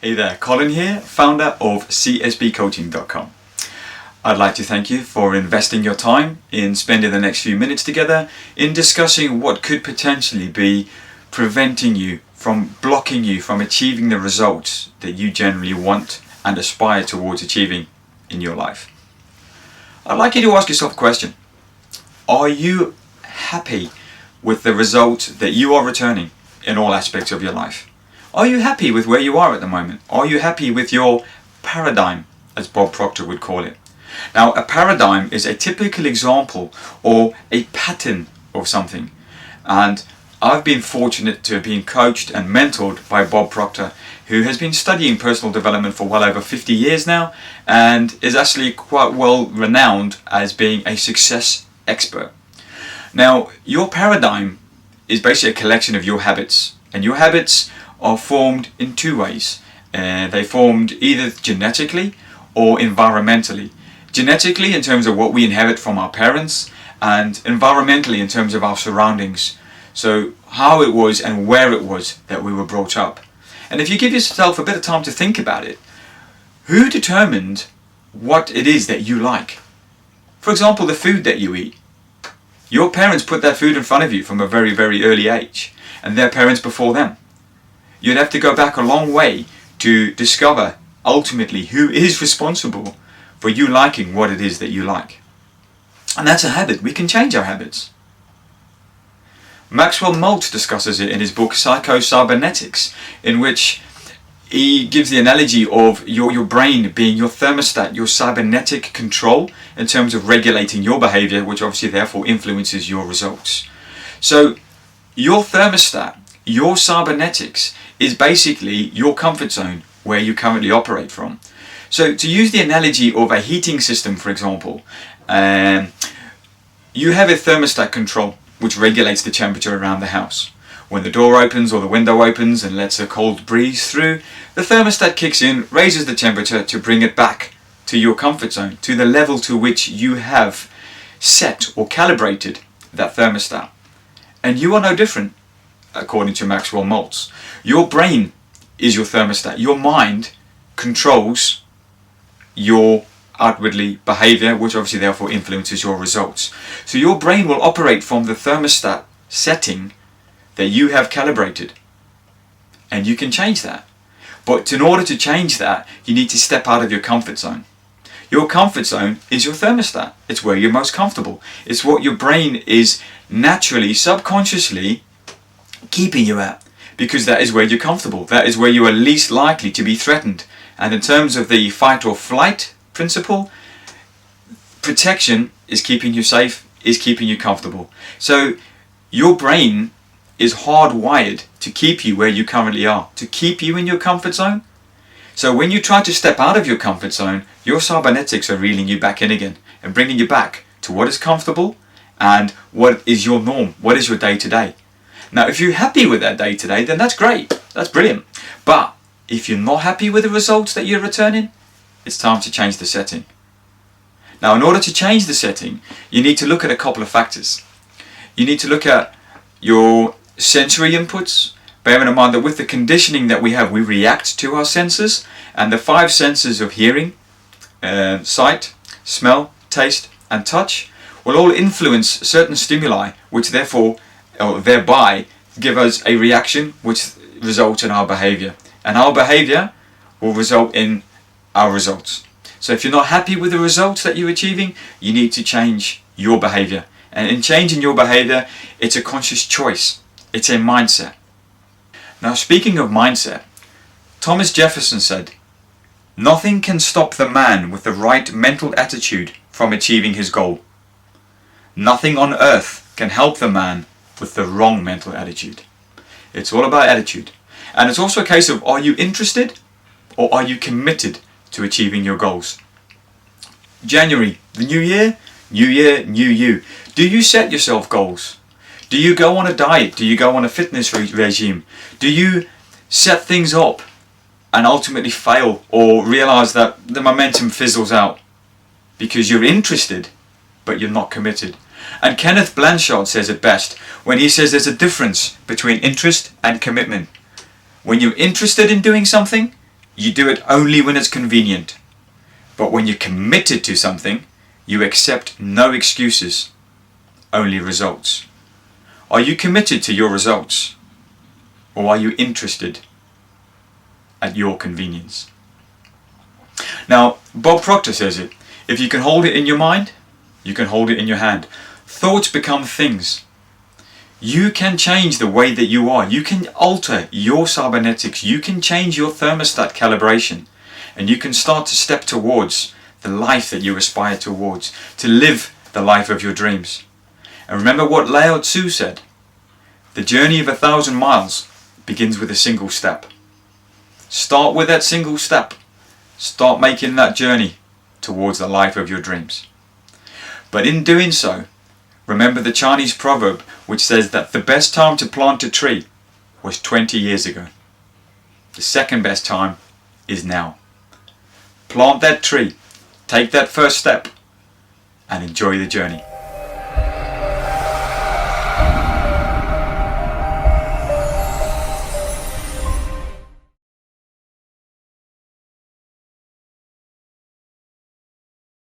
Hey there, Colin here, founder of csbcoaching.com. I'd like to thank you for investing your time in spending the next few minutes together in discussing what could potentially be preventing you from blocking you from achieving the results that you generally want and aspire towards achieving in your life. I'd like you to ask yourself a question. Are you happy with the result that you are returning in all aspects of your life? Are you happy with where you are at the moment? Are you happy with your paradigm, as Bob Proctor would call it? Now, a paradigm is a typical example or a pattern of something. And I've been fortunate to have been coached and mentored by Bob Proctor, who has been studying personal development for well over 50 years now and is actually quite well renowned as being a success expert. Now, your paradigm is basically a collection of your habits, and your habits are formed in two ways. They formed either genetically or environmentally. Genetically in terms of what we inherit from our parents, and environmentally in terms of our surroundings. So how it was and where it was that we were brought up. And if you give yourself a bit of time to think about it, who determined what it is that you like? For example, the food that you eat. Your parents put that food in front of you from a very, very early age, and their parents before them. You'd have to go back a long way to discover ultimately who is responsible for you liking what it is that you like. And that's a habit. We can change our habits. Maxwell Maltz discusses it in his book Psycho-Cybernetics, in which he gives the analogy of your brain being your thermostat, your cybernetic control in terms of regulating your behavior, which obviously therefore influences your results. So your thermostat, your cybernetics, is basically your comfort zone where you currently operate from. So to use the analogy of a heating system, for example, you have a thermostat control which regulates the temperature around the house. When the door opens or the window opens and lets a cold breeze through, the thermostat kicks in, raises the temperature to bring it back to your comfort zone, to the level to which you have set or calibrated that thermostat. And you are no different, according to Maxwell Maltz. Your brain is your thermostat. Your mind controls your outwardly behavior, which obviously therefore influences your results. So your brain will operate from the thermostat setting that you have calibrated. And you can change that. But in order to change that, you need to step out of your comfort zone. Your comfort zone is your thermostat. It's where you're most comfortable. It's what your brain is naturally, subconsciously keeping you at, because that is where you're comfortable. That is where you are least likely to be threatened. And in terms of the fight or flight principle, protection is keeping you safe, is keeping you comfortable. So your brain is hardwired to keep you where you currently are, to keep you in your comfort zone. So when you try to step out of your comfort zone, your cybernetics are reeling you back in again and bringing you back to what is comfortable and what is your norm, what is your day-to-day. Now, if you're happy with that day-to-day, then that's great, that's brilliant. But if you're not happy with the results that you're returning, it's time to change the setting. Now, in order to change the setting, you need to look at a couple of factors. You need to look at your sensory inputs, bearing in mind that with the conditioning that we have, we react to our senses, and the 5 senses of hearing, sight, smell, taste, and touch will all influence certain stimuli, which therefore, or thereby, give us a reaction which results in our behavior. And our behavior will result in our results. So if you're not happy with the results that you're achieving, you need to change your behavior. And in changing your behavior, it's a conscious choice. It's a mindset. Now, speaking of mindset, Thomas Jefferson said, "Nothing can stop the man with the right mental attitude from achieving his goal. Nothing on earth can help the man with the wrong mental attitude." It's all about attitude. And it's also a case of, are you interested or are you committed to achieving your goals? January, the new year, new you. Do you set yourself goals? Do you go on a diet? Do you go on a fitness regime? Do you set things up and ultimately fail or realize that the momentum fizzles out because you're interested but you're not committed? And Kenneth Blanchard says it best when he says there's a difference between interest and commitment. When you're interested in doing something, You do it only when it's convenient. But when you're committed to something, you accept no excuses, only results. Are you committed to your results? Or are you interested at your convenience? Now, Bob Proctor says it, if you can hold it in your mind, you can hold it in your hand. Thoughts become things. You can change the way that you are. You can alter your cybernetics. You can change your thermostat calibration. And you can start to step towards the life that you aspire towards, to live the life of your dreams. And remember what Lao Tzu said, the journey of 1,000 miles begins with a single step. Start with that single step. Start making that journey towards the life of your dreams. But in doing so, remember the Chinese proverb which says that the best time to plant a tree was 20 years ago. The second best time is now. Plant that tree, take that first step, and enjoy the journey.